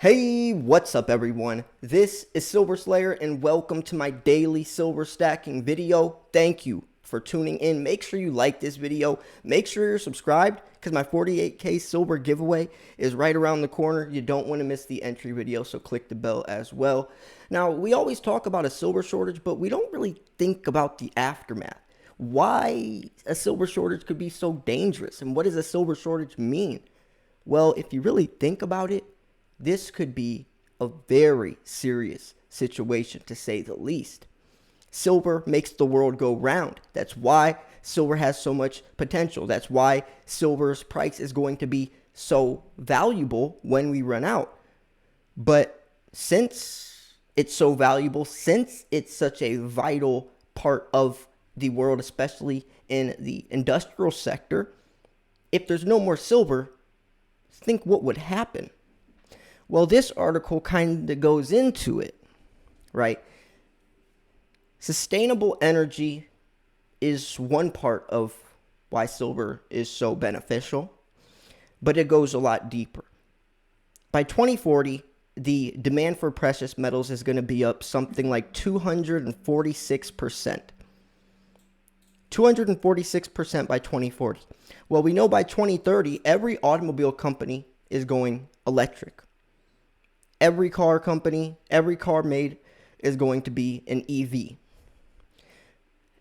Hey, what's up everyone? This is Silver Slayer and welcome to my daily silver stacking video. Thank you for tuning in. Make sure you like this video. Make sure you're subscribed because my 48K silver giveaway is right around the corner. You don't want to miss the entry video, so click the bell as well. Now, we always talk about a silver shortage, but we don't really think about the aftermath. Why a silver shortage could be so dangerous, and what does a silver shortage mean? Well, if you really think about it, this could be a very serious situation, to say the least. Silver makes the world go round. That's why silver has so much potential. That's why silver's price is going to be so valuable when we run out. But since it's so valuable, since it's such a vital part of the world, especially in the industrial sector, if there's no more silver, think what would happen. Well, this article kind of goes into it, right? Sustainable energy is one part of why silver is so beneficial, but it goes a lot deeper. By 2040, the demand for precious metals is going to be up something like 246%. 246% by 2040. Well, we know by 2030, every automobile company is going electric. Every car company, every car made is going to be an EV.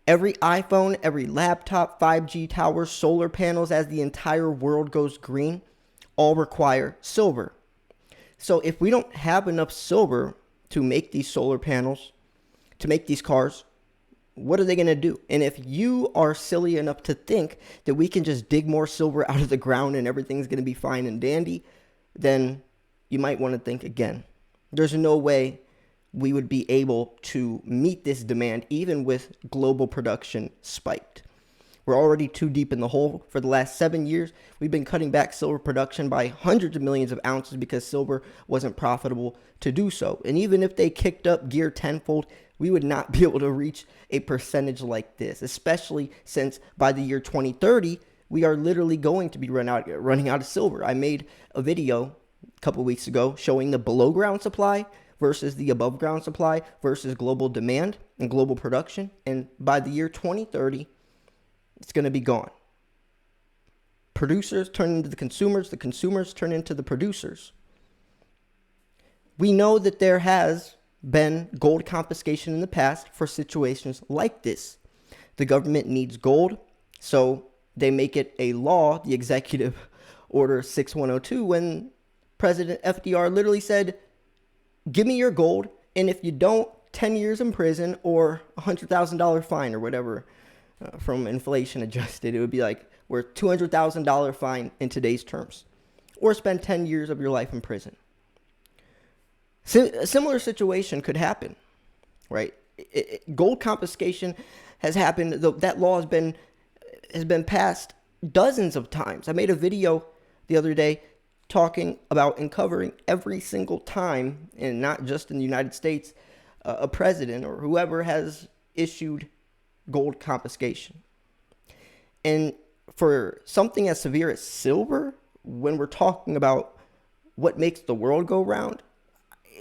Every iPhone, every laptop, 5G towers, solar panels, as the entire world goes green, all require silver. So if we don't have enough silver to make these solar panels, to make these cars, what are they going to do? And if you are silly enough to think that we can just dig more silver out of the ground and everything's going to be fine and dandy, then you might want to think again. There's no way we would be able to meet this demand even with global production spiked. We're already too deep in the hole. For the last 7 years, we've been cutting back silver production by hundreds of millions of ounces because silver wasn't profitable to do so. And even if they kicked up gear tenfold, we would not be able to reach a percentage like this, especially since by the year 2030, we are literally going to be running out of silver. I made a video a couple weeks ago showing the below ground supply versus the above ground supply versus global demand and global production. And by the year 2030, it's going to be gone. Producers turn into the consumers turn into the producers. We know that there has been gold confiscation in the past for situations like this. The government needs gold, so they make it a law, the Executive Order 6102, when President FDR literally said, give me your gold, and if you don't, 10 years in prison or $100,000 fine or whatever, from inflation adjusted. It would be like worth $200,000 fine in today's terms, or spend 10 years of your life in prison. A similar situation could happen, right? Gold confiscation has happened. That law has been passed dozens of times. I made a video the other day talking about and covering every single time, and not just in the United States, a president or whoever has issued gold confiscation. And for something as severe as silver, when we're talking about what makes the world go round,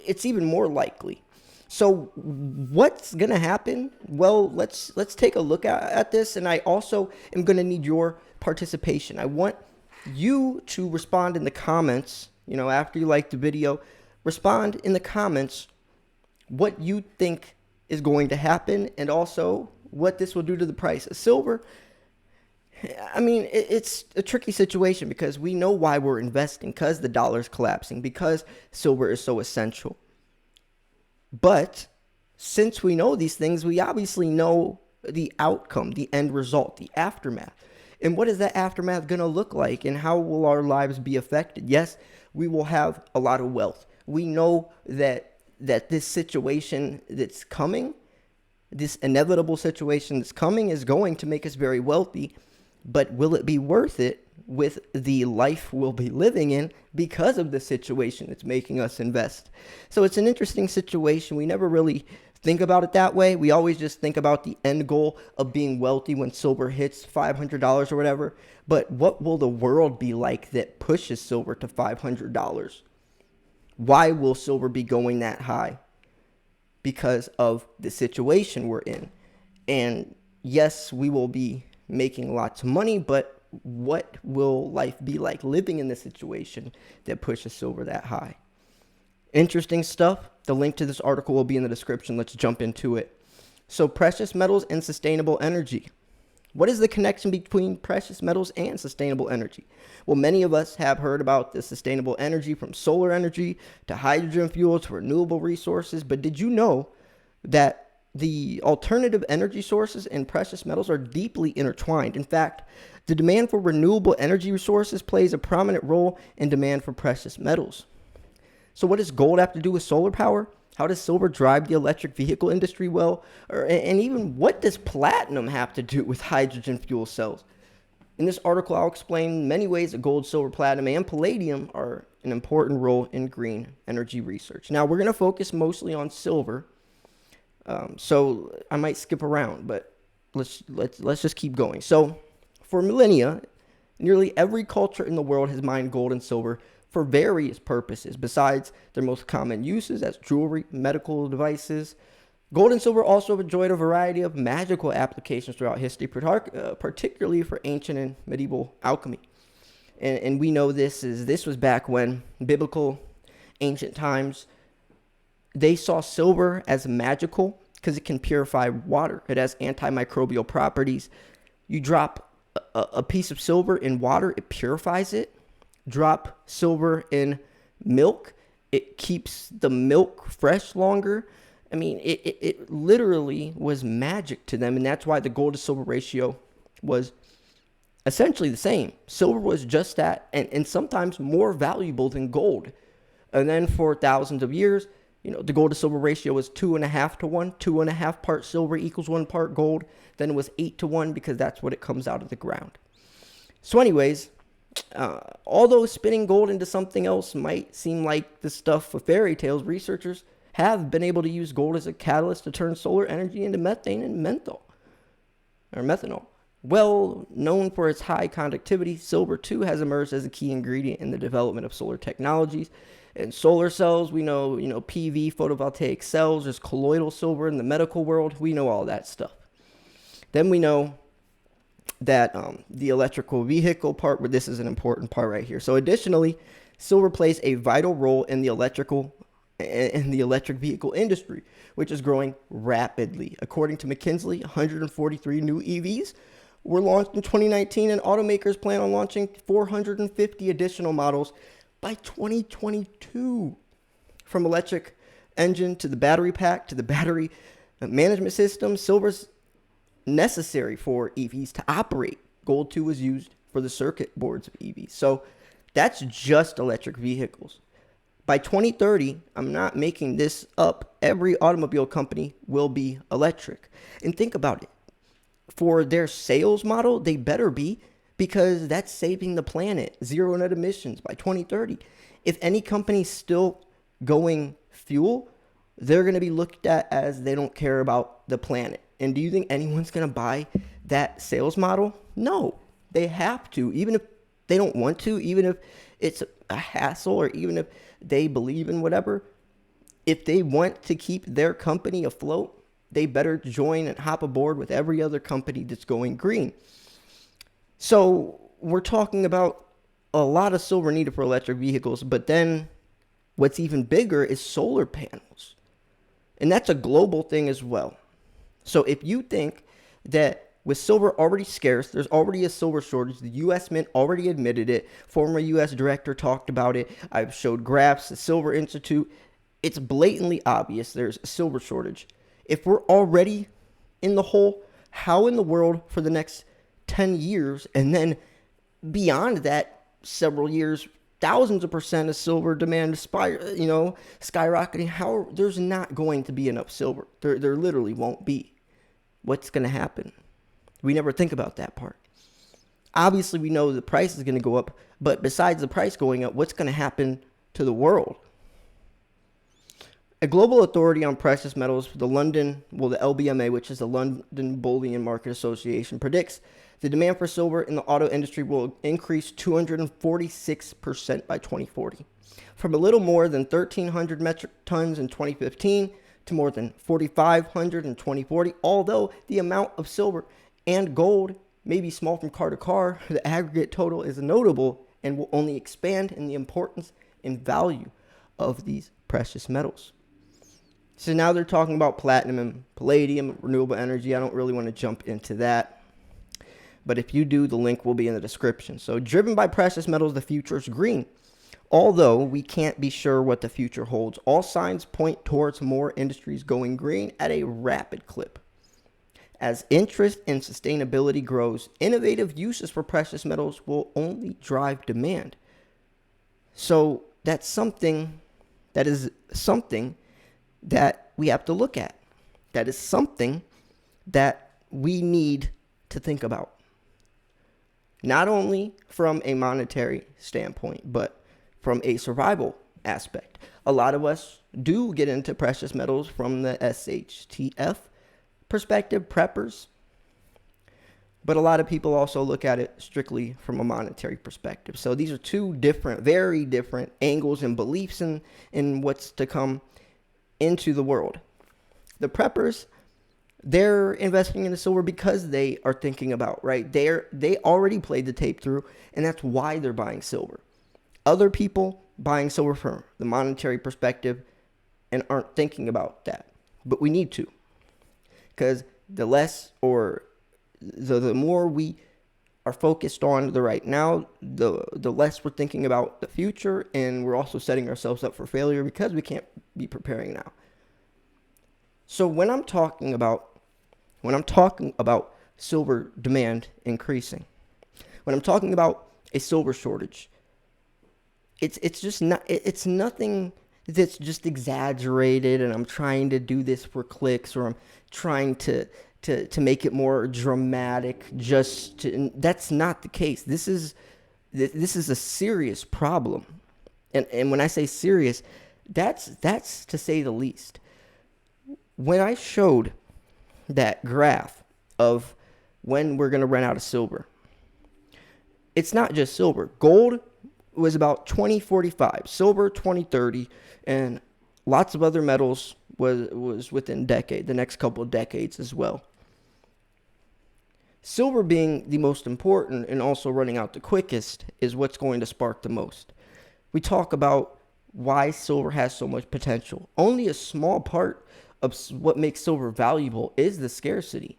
it's even more likely. So what's going to happen? Well, let's take a look at this, and I also am going to need your participation. I want you to respond in the comments, after you like the video, respond in the comments what you think is going to happen and also what this will do to the price of silver. I mean, it's a tricky situation because we know why we're investing, because the dollar's collapsing, because silver is so essential. But since we know these things, we obviously know the outcome, the end result, the aftermath. And what is that aftermath going to look like, and how will our lives be affected? Yes, we will have a lot of wealth. We know that this situation that's coming, this inevitable situation that's coming, is going to make us very wealthy. But will it be worth it with the life we'll be living in because of the situation that's making us invest? So it's an interesting situation. We never really think about it that way. We always just think about the end goal of being wealthy when silver hits $500 or whatever. But what will the world be like that pushes silver to $500? Why will silver be going that high? Because of the situation we're in. And yes, we will be making lots of money, but what will life be like living in this situation that pushes silver that high? Interesting stuff. The link to this article will be in the description. Let's jump into it. So, precious metals and sustainable energy. What is the connection between precious metals and sustainable energy? Well, many of us have heard about the sustainable energy, from solar energy to hydrogen fuel to renewable resources. But did you know that the alternative energy sources and precious metals are deeply intertwined? In fact, the demand for renewable energy resources plays a prominent role in demand for precious metals. So what does gold have to do with solar power? How does silver drive the electric vehicle industry? And even what does platinum have to do with hydrogen fuel cells? In this article, I'll explain many ways that gold, silver, platinum, and palladium are an important role in green energy research. Now, we're going to focus mostly on silver, so I might skip around, but let's just keep going. So, for millennia, nearly every culture in the world has mined gold and silver for various purposes. Besides their most common uses as jewelry, medical devices, gold and silver also have enjoyed a variety of magical applications throughout history, particularly for ancient and medieval alchemy. And we know this was back when biblical ancient times, they saw silver as magical because it can purify water. It has antimicrobial properties. You drop a piece of silver in water, it purifies it. Drop silver in milk, it keeps the milk fresh longer. I mean, it literally was magic to them, and that's why the gold to silver ratio was essentially the same. Silver was just that, and sometimes more valuable than gold. And then for thousands of years, the gold to silver ratio was 2.5 to 1. 2.5 parts silver equals 1 part gold. Then it was 8 to 1 because that's what it comes out of the ground. So anyways, although spinning gold into something else might seem like the stuff of fairy tales, researchers have been able to use gold as a catalyst to turn solar energy into methane and methanol. Well known for its high conductivity, silver too has emerged as a key ingredient in the development of solar technologies. And solar cells, we know, PV, photovoltaic cells, there's colloidal silver in the medical world. We know all that stuff. Then we know that the electrical vehicle part, where this is an important part right here. So additionally, silver plays a vital role in the electric vehicle industry, which is growing rapidly. According to McKinsey, 143 new EVs were launched in 2019, and automakers plan on launching 450 additional models by 2022. From electric engine to the battery pack to the battery management system, silver's necessary for EVs to operate. Gold too was used for the circuit boards of EVs. So that's just electric vehicles. By 2030, I'm not making this up, every automobile company will be electric. And think about it. For their sales model, they better be, because that's saving the planet. Zero net emissions by 2030. If any company's still going fuel, they're going to be looked at as they don't care about the planet. And do you think anyone's going to buy that sales model? No, they have to, even if they don't want to, even if it's a hassle, or even if they believe in whatever. If they want to keep their company afloat, they better join and hop aboard with every other company that's going green. So we're talking about a lot of silver needed for electric vehicles, but then what's even bigger is solar panels. And that's a global thing as well. So if you think that with silver already scarce, there's already a silver shortage, the U.S. Mint already admitted it, former U.S. director talked about it, I've showed graphs, the Silver Institute, it's blatantly obvious there's a silver shortage. If we're already in the hole, how in the world for the next 10 years, and then beyond that several years, thousands of percent of silver demand skyrocketing, how there's not going to be enough silver. There literally won't be. What's going to happen? We never think about that part. Obviously, we know the price is going to go up, but besides the price going up, what's going to happen to the world? A global authority on precious metals, the LBMA, which is the London Bullion Market Association, predicts the demand for silver in the auto industry will increase 246% by 2040. From a little more than 1,300 metric tons in 2015 to more than 4,500 in 2040. Although the amount of silver and gold may be small from car to car, the aggregate total is notable and will only expand in the importance and value of these precious metals. So now they're talking about platinum and palladium, renewable energy. I don't really want to jump into that. But if you do, the link will be in the description. So driven by precious metals, the future is green. Although we can't be sure what the future holds, all signs point towards more industries going green at a rapid clip. As interest in sustainability grows, innovative uses for precious metals will only drive demand. So that's something that we have to look at. That is something that we need to think about. Not only from a monetary standpoint, but from a survival aspect. A lot of us do get into precious metals from the SHTF perspective, preppers. But a lot of people also look at it strictly from a monetary perspective. So these are two different, very different angles and beliefs in what's to come into the world. The preppers, they're investing in the silver because they are thinking about, right? They already played the tape through, and that's why they're buying silver. Other people buying silver from the monetary perspective and aren't thinking about that. But we need to. Because the less or the more we are focused on the right now, the less we're thinking about the future, and we're also setting ourselves up for failure because we can't be preparing now. So when I'm talking about silver demand increasing, when I'm talking about a silver shortage, it's nothing that's just exaggerated and I'm trying to do this for clicks, or I'm trying to make it more dramatic. That's not the case. This is a serious problem. And when I say serious, that's to say the least. When I showed that graph of when we're going to run out of silver, it's not just silver. Gold was about 2045, silver 2030, and lots of other metals was within the next couple of decades as well. Silver being the most important and also running out the quickest is what's going to spark the most. We talk about why silver has so much potential. Only a small part of what makes silver valuable is the scarcity.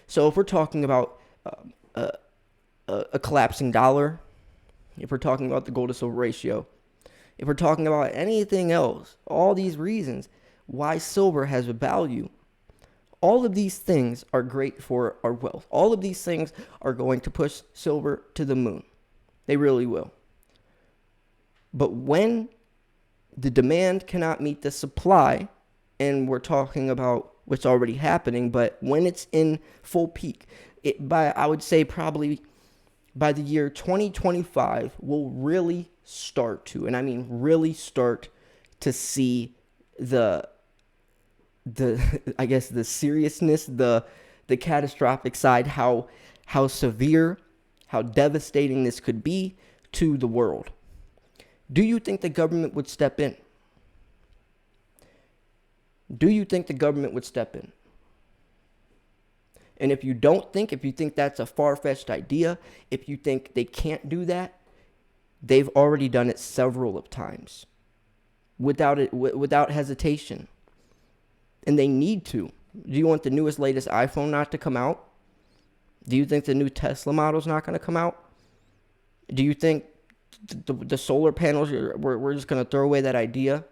So if we're talking about a collapsing dollar, if we're talking about the gold to silver ratio, if we're talking about anything else, all these reasons why silver has a value, all of these things are great for our wealth. All of these things are going to push silver to the moon. They really will. But when the demand cannot meet the supply, and we're talking about what's already happening, but when it's in full peak, I would say probably by the year 2025, we'll really start to, and I mean really start to see the I guess the seriousness, the catastrophic side, how severe, how devastating this could be to the world. Do you think the government would step in? Do you think the government would step in? And if you think that's a far-fetched idea, if you think they can't do that, they've already done it several of times without hesitation. And they need to. Do you want the newest, latest iPhone not to come out? Do you think the new Tesla model is not going to come out? Do you think the solar panels, we're just going to throw away that idea?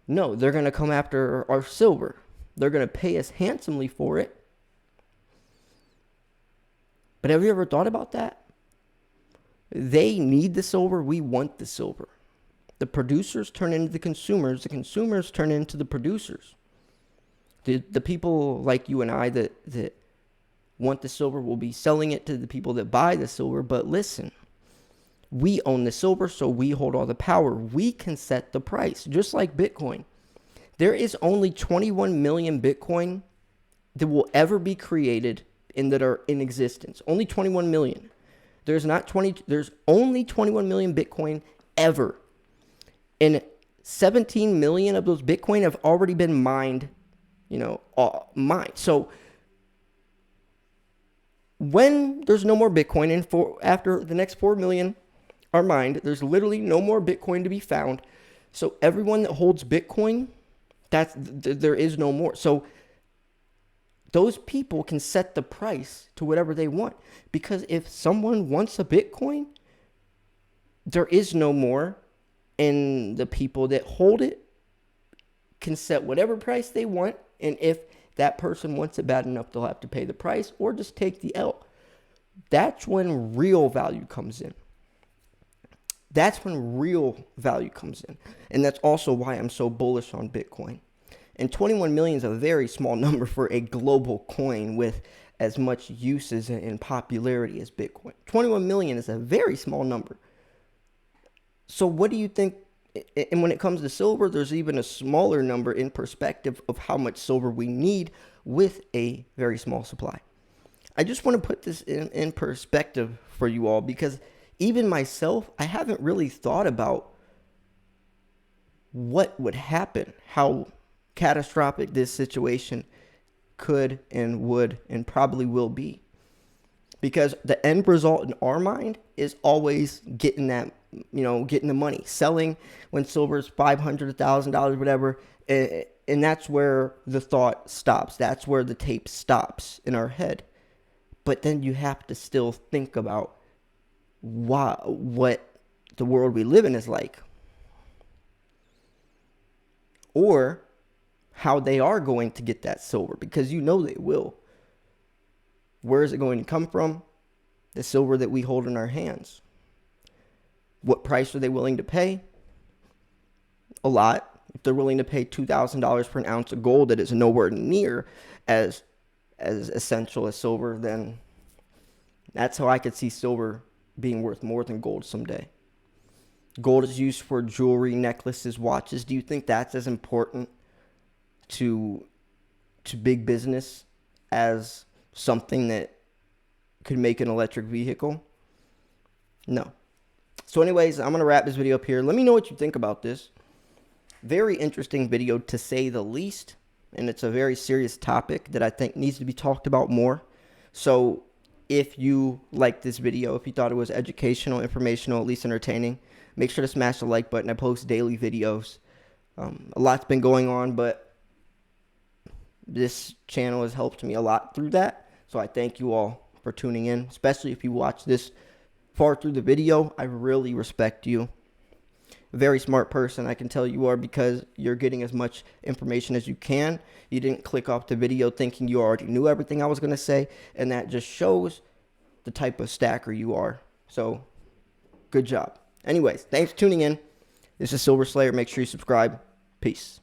No, they're going to come after our silver. They're going to pay us handsomely for it. But have you ever thought about that? They need the silver. We want the silver. The producers turn into the consumers. The consumers turn into the producers. The people like you and I that want the silver will be selling it to the people that buy the silver. But listen, we own the silver, so we hold all the power. We can set the price, just like Bitcoin. There is only 21 million Bitcoin that will ever be created and that are in existence. Only 21 million. There's only 21 million Bitcoin ever. And 17 million of those Bitcoin have already been mined, mined. So when there's no more Bitcoin and after the next 4 million are mined, there's literally no more Bitcoin to be found. So everyone that holds Bitcoin, there is no more. So those people can set the price to whatever they want, because if someone wants a Bitcoin, there is no more, and the people that hold it can set whatever price they want, and if that person wants it bad enough, they'll have to pay the price or just take the L. That's when real value comes in. That's when real value comes in. And that's also why I'm so bullish on Bitcoin. And 21 million is a very small number for a global coin with as much uses and popularity as Bitcoin. 21 million is a very small number. So what do you think? And when it comes to silver, there's even a smaller number in perspective of how much silver we need with a very small supply. I just want to put this in perspective for you all, because even myself, I haven't really thought about what would happen, how catastrophic this situation could and would and probably will be. Because the end result in our mind is always getting that, getting the money, selling when silver's $500, $1,000, whatever. And that's where the thought stops. That's where the tape stops in our head. But then you have to still think about what the world we live in is like, or how they are going to get that silver, because they will. Where is it going to come from? The silver that we hold in our hands. What price are they willing to pay? A lot. If they're willing to pay $2,000 for an ounce of gold that is nowhere near as essential as silver, then that's how I could see silver being worth more than gold someday. Gold is used for jewelry, necklaces, watches. Do you think that's as important to big business as something that could make an electric vehicle? No. So anyways, I'm going to wrap this video up here. Let me know what you think about this. Very interesting video, to say the least. And it's a very serious topic that I think needs to be talked about more. So if you liked this video, if you thought it was educational, informational, at least entertaining, make sure to smash the like button. I post daily videos. A lot's been going on, but this channel has helped me a lot through that. So I thank you all for tuning in, especially if you watch this far through the video. I really respect you. A very smart person, I can tell you are, because you're getting as much information as you can. You didn't click off the video thinking you already knew everything I was going to say, and that just shows the type of stacker you are. So good job. Anyways, thanks for tuning in. This is Silver Slayer. Make sure you subscribe. Peace.